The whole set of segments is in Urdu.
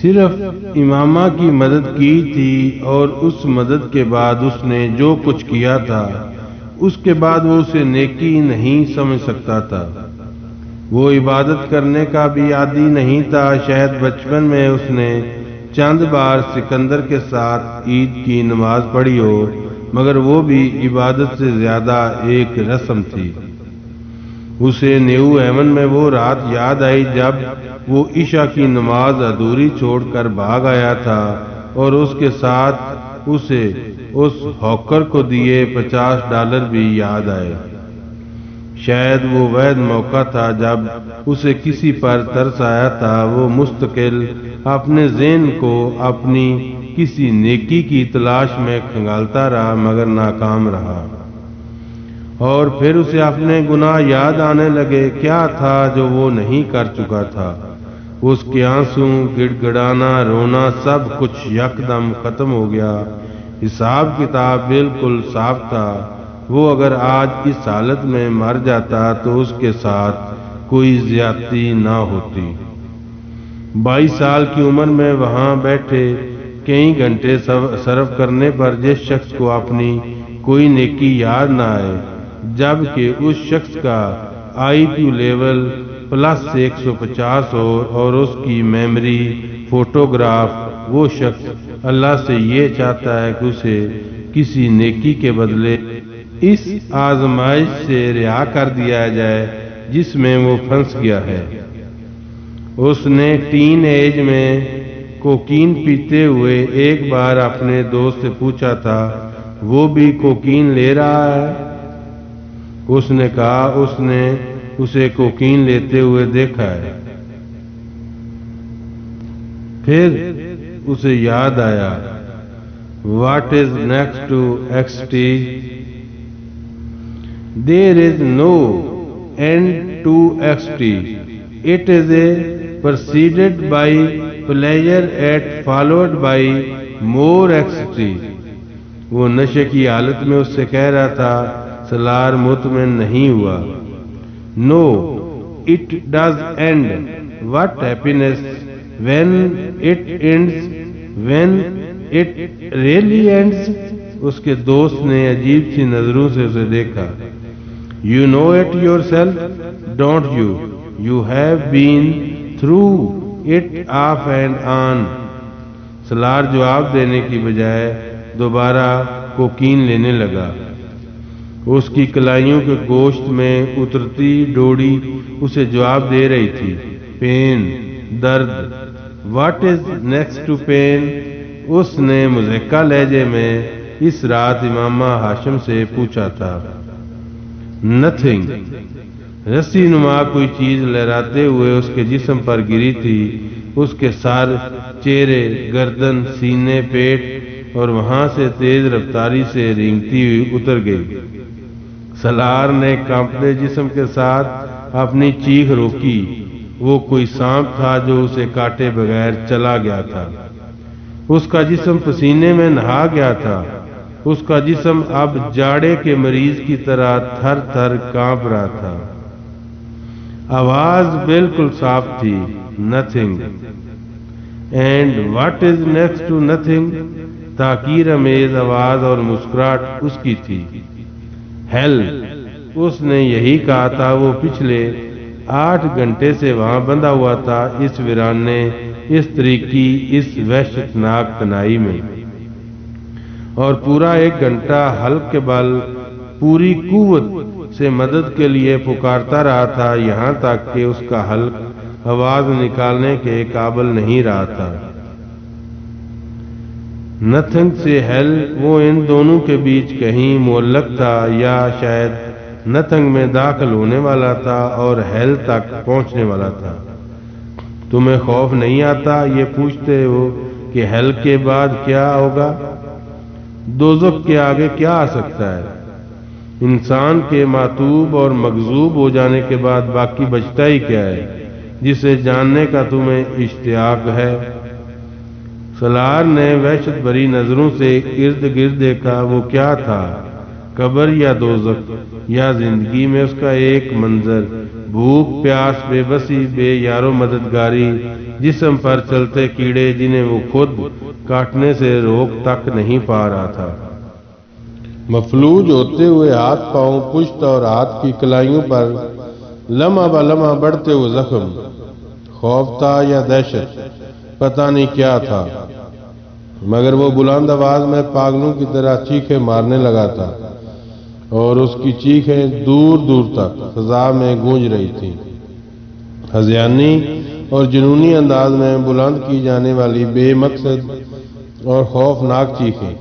صرف امامہ کی مدد کی تھی، اور اس مدد کے بعد اس نے جو کچھ کیا تھا اس کے بعد وہ اسے نیکی نہیں سمجھ سکتا تھا۔ وہ عبادت کرنے کا بھی عادی نہیں تھا۔ شاید بچپن میں اس نے چند بار سکندر کے ساتھ عید کی نماز پڑھی ہو، مگر وہ بھی عبادت سے زیادہ ایک رسم تھی۔ اسے نیو ہیون میں وہ رات یاد آئی جب وہ عشاء کی نماز ادھوری چھوڑ کر بھاگ آیا تھا، اور اس کے ساتھ اسے اس ہاکر کو دیے $50 بھی یاد آئے۔ شاید وہ موقع تھا جب اسے کسی پر ترس آیا تھا۔ وہ مستقل اپنے ذہن کو اپنی کسی نیکی کی تلاش میں کھنگالتا رہا، مگر ناکام رہا۔ اور پھر اسے اپنے گناہ یاد آنے لگے۔ کیا تھا جو وہ نہیں کر چکا تھا؟ اس کے آنسو، گڑ گڑانا، رونا، سب کچھ یکدم ختم ہو گیا۔ حساب کتاب بالکل صاف تھا۔ وہ اگر آج اس حالت میں مر جاتا تو اس کے ساتھ کوئی زیادتی نہ ہوتی۔ 22 سال کی عمر میں وہاں بیٹھے کئی گھنٹے صرف کرنے پر جس شخص کو اپنی کوئی نیکی یاد نہ آئے، جبکہ اس شخص کا IQ لیول +150 ہو اور اس کی میموری فوٹوگراف، وہ شخص اللہ سے یہ چاہتا ہے کہ اسے کسی نیکی کے بدلے اس آزمائش سے رہا کر دیا جائے جس میں وہ پھنس گیا ہے۔ اس نے ٹین ایج میں کوکین پیتے ہوئے ایک بار اپنے دوست سے پوچھا تھا، وہ بھی کوکین لے رہا ہے؟ اس نے کہا اس نے اسے کوکین لیتے ہوئے دیکھا ہے۔ پھر اسے یاد آیا، What is next to ecstasy? There is no end to ecstasy. It is preceded by pleasure and followed by more ecstasy. وہ نشے کی حالت میں اس سے کہہ رہا تھا۔ سالار مطمئن نہیں ہوا۔ No, it does end. What happiness when it ends, when it really ends. اس کے دوست نے عجیب سی نظروں سے اسے دیکھا۔ You know it yourself, don't you? You have been through it off and on. سالار جواب دینے کی بجائے دوبارہ کوکین لینے لگا۔ اس کی کلائیوں کے گوشت میں اترتی ڈوڑی اسے جواب دے رہی تھی۔ پین، درد۔ What is next to pain? اس نے مضحکہ لہجے میں اس رات امامہ ہاشم سے پوچھا تھا۔ Nothing. رسی نما کوئی چیز لہراتے ہوئے اس کے جسم پر گری تھی۔ اس کے سر، چہرے، گردن، سینے، پیٹ، اور وہاں سے تیز رفتاری سے رینگتی ہوئی اتر گئی۔ سالار نے کانپتے جسم کے ساتھ اپنی چیخ روکی۔ وہ کوئی سانپ تھا جو اسے کاٹے بغیر چلا گیا تھا۔ اس کا جسم پسینے میں نہا گیا تھا۔ اس کا جسم اب جاڑے کے مریض کی طرح تھر تھر کانپ رہا تھا۔ آواز بالکل صاف تھی، Nothing. And what is next to nothing? تاکیر امیز آواز اور مسکراہٹ اس کی تھی۔ Hell. اس نے یہی کہا تھا۔ وہ پچھلے 8 گھنٹے سے وہاں بندھا ہوا تھا، اس ویرانے، اس تاریکی، اس وحشتناک تنہائی میں، اور پورا 1 گھنٹہ حلق کے بل پوری قوت سے مدد کے لیے پکارتا رہا تھا، یہاں تک کہ اس کا حلق آواز نکالنے کے قابل نہیں رہا تھا۔ نتھنگ سے ہیل، وہ ان دونوں کے بیچ کہیں معلق تھا، یا شاید نتھنگ میں داخل ہونے والا تھا اور ہیل تک پہنچنے والا تھا۔ تمہیں خوف نہیں آتا یہ پوچھتے ہو کہ ہیل کے بعد کیا ہوگا؟ دوزخ کے آگے کیا آ سکتا ہے؟ انسان کے معتوب اور مغضوب ہو جانے کے بعد باقی بچتا ہی کیا ہے جسے جاننے کا تمہیں اشتیاق ہے؟ سالار نے وحشت بھری نظروں سے ارد گرد دیکھا۔ وہ کیا تھا؟ قبر یا دوزخ یا زندگی میں اس کا ایک منظر، بھوک پیاس، بے بسی، بے یارو مددگاری، جسم پر چلتے کیڑے جنہیں وہ خود کاٹنے سے روک تک نہیں پا رہا تھا، مفلوج ہوتے ہوئے ہاتھ پاؤں، پشت اور ہاتھ کی کلائیوں پر لمحہ بہ لمحہ بڑھتے ہوئے زخم، خوف تھا یا دہشت، پتہ نہیں کیا تھا، مگر وہ بلند آواز میں پاگلوں کی طرح چیخیں مارنے لگا تھا اور اس کی چیخیں دور دور تک فضا میں گونج رہی تھیں، ہذیانی اور جنونی انداز میں بلند کی جانے والی بے مقصد اور خوفناک چیخیں۔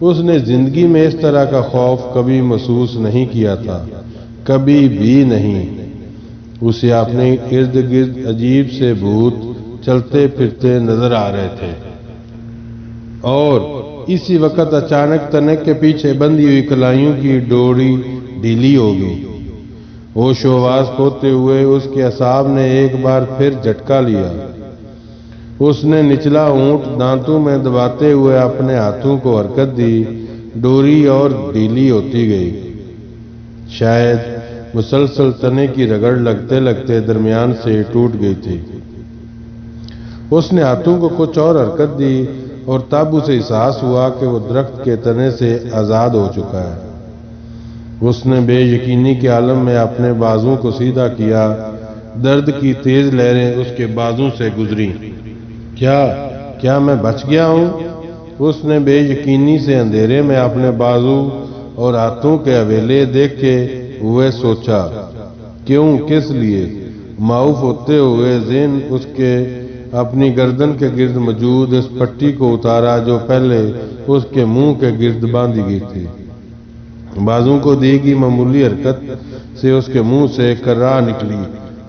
اس نے زندگی میں اس طرح کا خوف کبھی محسوس نہیں کیا تھا، کبھی بھی نہیں۔ اسے اپنے ارد گرد عجیب سے بھوت چلتے پھرتے نظر آ رہے تھے، اور اسی وقت اچانک تنک کے پیچھے بندھی ہوئی کلائیوں کی ڈوری ڈھیلی ہو گئی۔ ہوش و حواس کھوتے ہوئے اس کے اعصاب نے ایک بار پھر جھٹکا لیا۔ اس نے نچلا اونٹ دانتوں میں دباتے ہوئے اپنے ہاتھوں کو حرکت دی، ڈوری اور ڈھیلی ہوتی گئی، شاید مسلسل تنے کی رگڑ لگتے لگتے درمیان سے ٹوٹ گئی تھی۔ اس نے ہاتھوں کو کچھ اور حرکت دی اور تب اسے احساس ہوا کہ وہ درخت کے تنے سے آزاد ہو چکا ہے۔ اس نے بے یقینی کے عالم میں اپنے بازوں کو سیدھا کیا، درد کی تیز لہریں اس کے بازوں سے گزری۔ کیا میں بچ گیا ہوں؟ اس نے بے یقینی سے اندھیرے میں اپنے بازو اور ہاتھوں کے حویلے دیکھتے ہوئے سوچا، کیوں، کس لیے؟ معاف ہوتے ہوئے ذہن اس کے اپنی گردن کے گرد موجود اس پٹی کو اتارا جو پہلے اس کے منہ کے گرد باندھی گئی تھی۔ بازوں کو دی گئی معمولی حرکت سے اس کے منہ سے کرا نکلی۔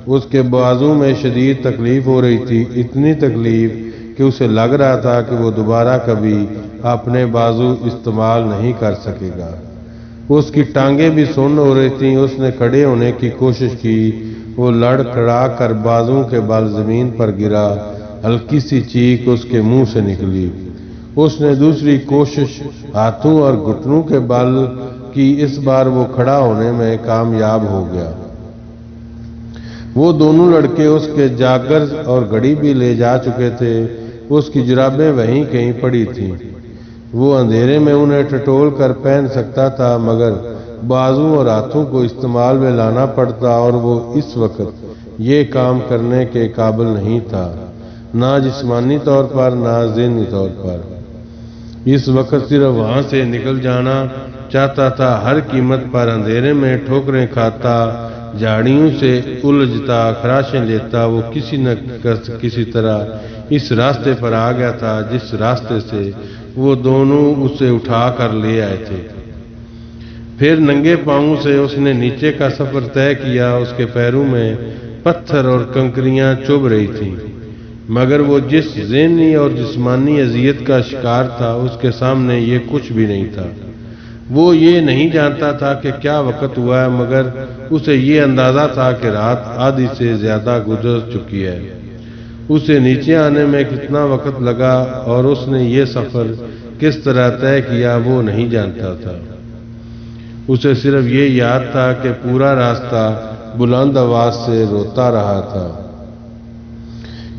اس کے بازوں میں شدید تکلیف ہو رہی تھی، اتنی تکلیف کہ اسے لگ رہا تھا کہ وہ دوبارہ کبھی اپنے بازو استعمال نہیں کر سکے گا۔ اس کی ٹانگیں بھی سن ہو رہی تھیں۔ اس نے کھڑے ہونے کی کوشش کی، وہ لڑ کھڑا کر بازوں کے بل زمین پر گرا، ہلکی سی چیخ اس کے منہ سے نکلی۔ اس نے دوسری کوشش ہاتھوں اور گھٹنوں کے بل کی، اس بار وہ کھڑا ہونے میں کامیاب ہو گیا۔ وہ دونوں لڑکے اس کے جاگرز اور گھڑی بھی لے جا چکے تھے، اس کی جرابیں وہیں کہیں پڑی تھیں، وہ اندھیرے میں انہیں ٹٹول کر پہن سکتا تھا، مگر بازو اور ہاتھوں کو استعمال میں لانا پڑتا اور وہ اس وقت یہ کام کرنے کے قابل نہیں تھا، نہ جسمانی طور پر نہ ذہنی طور پر۔ اس وقت صرف وہاں سے نکل جانا چاہتا تھا، ہر قیمت پر اندھیرے میں ٹھوکریں کھاتا، جھاڑیوں سے الجھتا، خراشیں لیتا، وہ کسی نہ کسی طرح اس راستے پر آ گیا تھا جس راستے سے وہ دونوں اسے اٹھا کر لے آئے تھے۔ پھر ننگے پاؤں سے اس نے نیچے کا سفر طے کیا۔ اس کے پیروں میں پتھر اور کنکریاں چبھ رہی تھیں، مگر وہ جس ذہنی اور جسمانی اذیت کا شکار تھا اس کے سامنے یہ کچھ بھی نہیں تھا۔ وہ یہ نہیں جانتا تھا کہ کیا وقت ہوا ہے، مگر اسے یہ اندازہ تھا کہ رات آدھی سے زیادہ گزر چکی ہے۔ اسے نیچے آنے میں کتنا وقت لگا اور اس نے یہ سفر کس طرح طے کیا وہ نہیں جانتا تھا۔ اسے صرف یہ یاد تھا کہ پورا راستہ بلند آواز سے روتا رہا تھا۔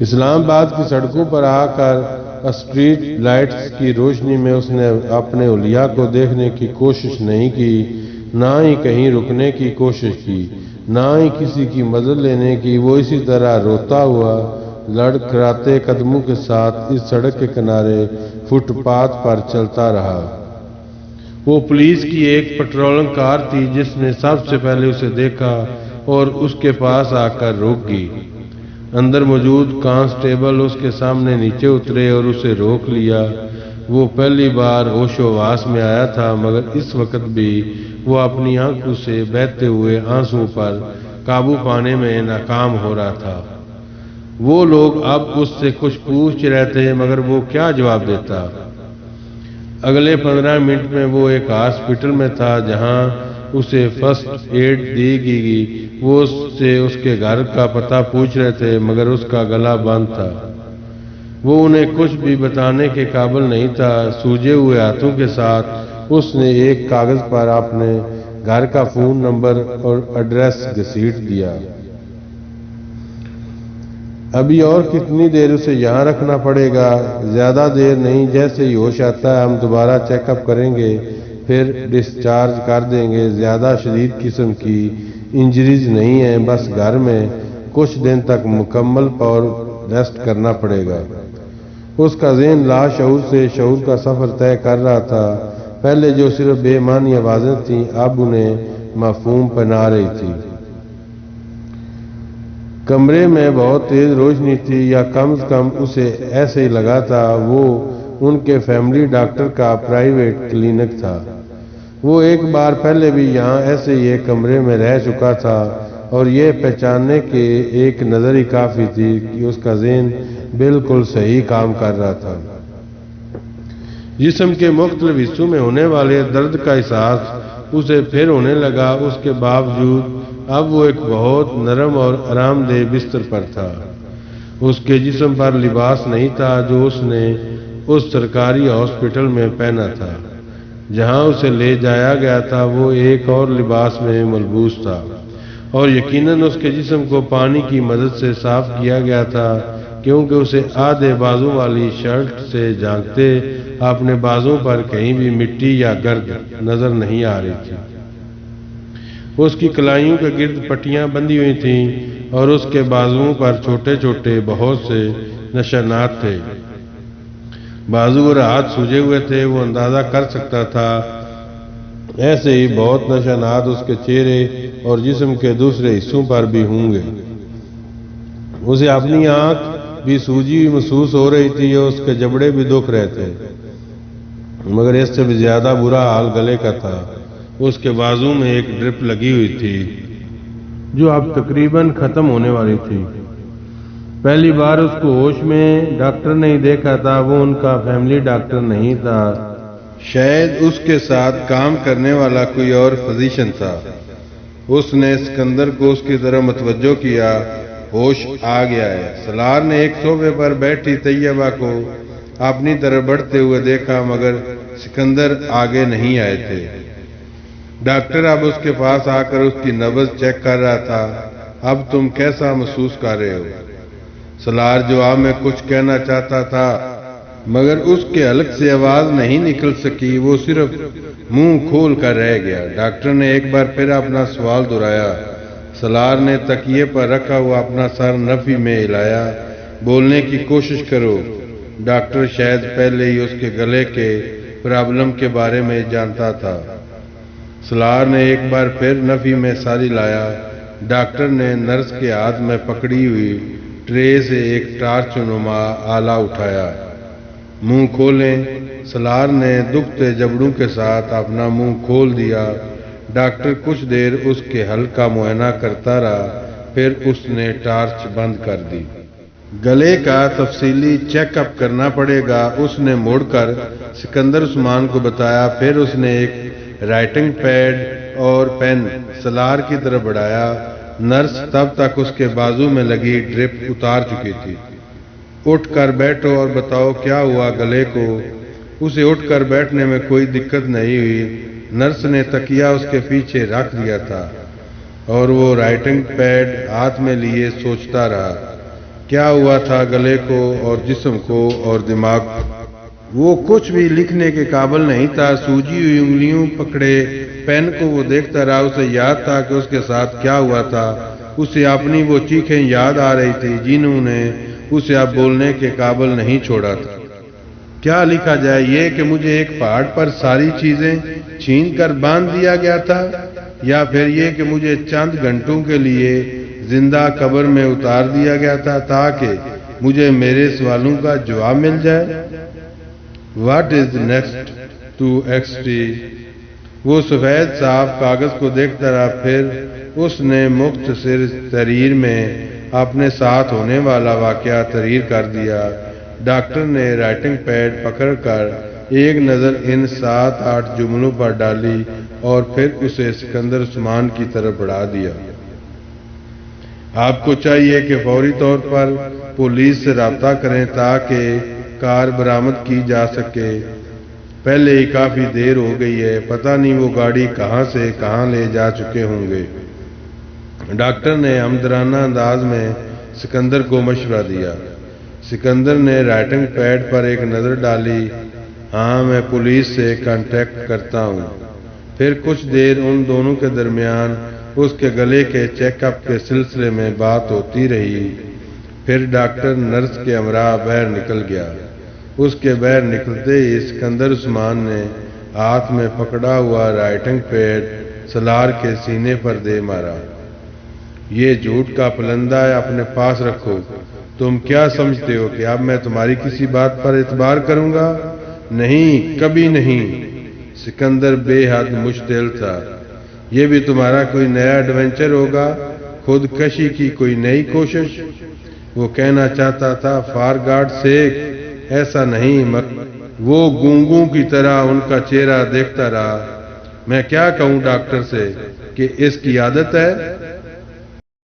اسلام آباد کی سڑکوں پر آ کر اسٹریٹ لائٹس کی روشنی میں اس نے اپنے حلیہ کو دیکھنے کی کوشش نہیں کی، نہ ہی کہیں رکنے کی کوشش کی، نہ ہی کسی کی مدد لینے کی۔ وہ اسی طرح روتا ہوا لڑکھڑاتے قدموں کے ساتھ اس سڑک کے کنارے فٹ پاتھ پر چلتا رہا۔ وہ پولیس کی ایک پٹرولنگ کار تھی جس نے سب سے پہلے اسے دیکھا اور اس کے پاس آ کر رک گئی۔ اندر موجود کانسٹیبل اس کے سامنے نیچے اترے اور اسے روک لیا۔ وہ پہلی بار ہوش و حواس میں آیا تھا، مگر اس وقت بھی وہ اپنی آنکھوں سے بہتے ہوئے آنسوؤں پر قابو پانے میں ناکام ہو رہا تھا۔ وہ لوگ اب اس سے کچھ پوچھ رہے تھے، مگر وہ کیا جواب دیتا؟ اگلے 15 منٹ میں وہ ایک ہاسپٹل میں تھا جہاں اسے فرسٹ ایڈ دی گئی۔ وہ اس سے اس کے گھر کا پتہ پوچھ رہے تھے، مگر اس کا گلا بند تھا۔ وہ انہیں کچھ بھی بتانے کے قابل نہیں تھا۔ سوجے ہوئے ہاتھوں کے ساتھ اس نے ایک کاغذ پر اپنے گھر کا فون نمبر اور ایڈریس گھسیٹ دیا۔ ابھی اور کتنی دیر اسے یہاں رکھنا پڑے گا؟ زیادہ دیر نہیں، جیسے ہی ہوش آتا ہے ہم دوبارہ چیک اپ کریں گے، پھر ڈسچارج کر دیں گے۔ زیادہ شدید قسم کی انجریز نہیں ہیں، بس گھر میں کچھ دن تک مکمل طور ریسٹ کرنا پڑے گا۔ اس کا ذہن لاشعور سے شعور کا سفر طے کر رہا تھا۔ پہلے جو صرف بے معنی آوازیں تھیں اب انہیں مفہوم پہنا رہی تھی۔ کمرے میں بہت تیز روشنی تھی، یا کم از کم اسے ایسے ہی لگا تھا۔ وہ ان کے فیملی ڈاکٹر کا پرائیویٹ کلینک تھا۔ وہ ایک بار پہلے بھی یہاں ایسے ہی ایک کمرے میں رہ چکا تھا، اور یہ پہچاننے کے ایک نظر ہی کافی تھی کہ اس کا ذہن بالکل صحیح کام کر رہا تھا۔ جسم کے مختلف حصوں میں ہونے والے درد کا احساس اسے پھر ہونے لگا۔ اس کے باوجود اب وہ ایک بہت نرم اور آرام دہ بستر پر تھا۔ اس کے جسم پر لباس نہیں تھا جو اس نے اس سرکاری ہاسپٹل میں پہنا تھا جہاں اسے لے جایا گیا تھا۔ وہ ایک اور لباس میں ملبوس تھا، اور یقیناً اس کے جسم کو پانی کی مدد سے صاف کیا گیا تھا، کیونکہ اسے آدھے بازو والی شرٹ سے جھانکتے اپنے بازو پر کہیں بھی مٹی یا گرد نظر نہیں آ رہی تھی۔ اس کی کلائیوں کے گرد پٹیاں بندھی ہوئی تھیں، اور اس کے بازوؤں پر چھوٹے چھوٹے بہت سے نشانات تھے۔ بازو اور ہاتھ سوجے ہوئے تھے۔ وہ اندازہ کر سکتا تھا ایسے ہی بہت نشانات اس کے چہرے اور جسم کے دوسرے حصوں پر بھی ہوں گے۔ اسے اپنی آنکھ بھی سوجی ہوئی محسوس ہو رہی تھی، اور اس کے جبڑے بھی دکھ رہے تھے، مگر اس سے بھی زیادہ برا حال گلے کا تھا۔ اس کے بازو میں ایک ڈرپ لگی ہوئی تھی جو اب تقریباً ختم ہونے والی تھی۔ پہلی بار اس کو ہوش میں ڈاکٹر نے ہی دیکھا تھا۔ وہ ان کا فیملی ڈاکٹر نہیں تھا، شاید اس کے ساتھ کام کرنے والا کوئی اور فزیشین تھا۔ اس نے سکندر کو اس کی طرف متوجہ کیا۔ ہوش آ گیا ہے۔ سالار نے ایک صوفے پر بیٹھی طیبہ کو اپنی طرف بڑھتے ہوئے دیکھا، مگر سکندر آگے نہیں آئے تھے۔ ڈاکٹر اب اس کے پاس آ کر اس کی نبض چیک کر رہا تھا۔ اب تم کیسا محسوس کر رہے ہو؟ سالار جواب میں کچھ کہنا چاہتا تھا، مگر اس کے حلق سے آواز نہیں نکل سکی۔ وہ صرف منہ کھول کر رہ گیا۔ ڈاکٹر نے ایک بار پھر اپنا سوال دہرایا۔ سالار نے تکیے پر رکھا ہوا اپنا سر نفی میں ہلایا۔ بولنے کی کوشش کرو۔ ڈاکٹر شاید پہلے ہی اس کے گلے کے پرابلم کے بارے میں جانتا تھا۔ سالار نے ایک بار پھر نفی میں سر ہلایا۔ ڈاکٹر نے نرس کے ہاتھ میں پکڑی ہوئی ٹرے سے ایک ٹارچ نما آلہ اٹھایا۔ منہ کھولیں۔ سالار نے دکھتے جبڑوں کے ساتھ اپنا منہ کھول دیا۔ ڈاکٹر کچھ دیر اس کے حلق کا معائنہ کرتا رہا، پھر اس نے ٹارچ بند کر دی۔ گلے کا تفصیلی چیک اپ کرنا پڑے گا، اس نے مڑ کر سکندر عثمان کو بتایا۔ پھر اس نے ایک رائٹنگ پیڈ اور پین سالار کی طرف بڑھایا۔ نرس تب تک اس کے بازو میں لگی ڈرپ اتار چکی تھی۔ اٹھ کر بیٹھو اور بتاؤ کیا ہوا گلے کو۔ اسے اٹھ کر بیٹھنے میں کوئی دقت نہیں ہوئی۔ نرس نے تکیہ اس کے پیچھے رکھ دیا تھا، اور وہ رائٹنگ پیڈ ہاتھ میں لیے سوچتا رہا کیا ہوا تھا گلے کو اور جسم کو اور دماغ کو۔ وہ کچھ بھی لکھنے کے قابل نہیں تھا۔ سوجی ہوئی انگلیوں پکڑے پین کو وہ دیکھتا رہا۔ اسے یاد تھا کہ اس کے ساتھ کیا ہوا تھا۔ اسے اپنی وہ چیخیں یاد آ رہی تھی جنہوں نے اسے اب بولنے کے قابل نہیں چھوڑا تھا۔ کیا لکھا جائے؟ یہ کہ مجھے ایک پہاڑ پر ساری چیزیں چھین کر باندھ دیا گیا تھا، یا پھر یہ کہ مجھے چند گھنٹوں کے لیے زندہ قبر میں اتار دیا گیا تھا تاکہ مجھے میرے سوالوں کا جواب مل جائے۔ واٹ از نیکسٹ ٹو ایکسٹی؟ وہ سفید صاف کاغذ کو دیکھتا رہا، پھر اس نے مختصر تحریر میں اپنے ساتھ ہونے والا واقعہ تحریر کر دیا۔ ڈاکٹر نے رائٹنگ پیڈ پکڑ کر ایک نظر ان 7-8 جملوں پر ڈالی اور پھر اسے سکندر عثمان کی طرف بڑھا دیا۔ آپ کو چاہیے کہ فوری طور پر پولیس سے رابطہ کریں تاکہ کار برآمد کی جا سکے۔ پہلے ہی کافی دیر ہو گئی ہے، پتہ نہیں وہ گاڑی کہاں سے کہاں لے جا چکے ہوں گے۔ ڈاکٹر نے ہمدردانہ انداز میں سکندر کو مشورہ دیا۔ سکندر نے رائٹنگ پیڈ پر ایک نظر ڈالی۔ ہاں، میں پولیس سے کانٹیکٹ کرتا ہوں۔ پھر کچھ دیر ان دونوں کے درمیان اس کے گلے کے چیک اپ کے سلسلے میں بات ہوتی رہی۔ پھر ڈاکٹر نرس کے ہمراہ باہر نکل گیا۔ اس کے باہر نکلتے ہی سکندر عثمان نے ہاتھ میں پکڑا ہوا رائٹنگ پیڈ سالار کے سینے پر دے مارا۔ یہ جھوٹ کا پلندہ ہے، اپنے پاس رکھو۔ تم کیا سمجھتے ہو کہ اب میں تمہاری کسی بات پر اعتبار کروں گا؟ نہیں، کبھی نہیں۔ سکندر بے حد مشتعل تھا۔ یہ بھی تمہارا کوئی نیا ایڈونچر ہوگا، خودکشی کی کوئی نئی کوشش؟ وہ کہنا چاہتا تھا، فار گاڈ سیک، ایسا نہیں۔ وہ گونگوں کی طرح ان کا چہرہ دیکھتا رہا۔ میں کیا کہوں ڈاکٹر سے کہ اس کی عادت ہے؟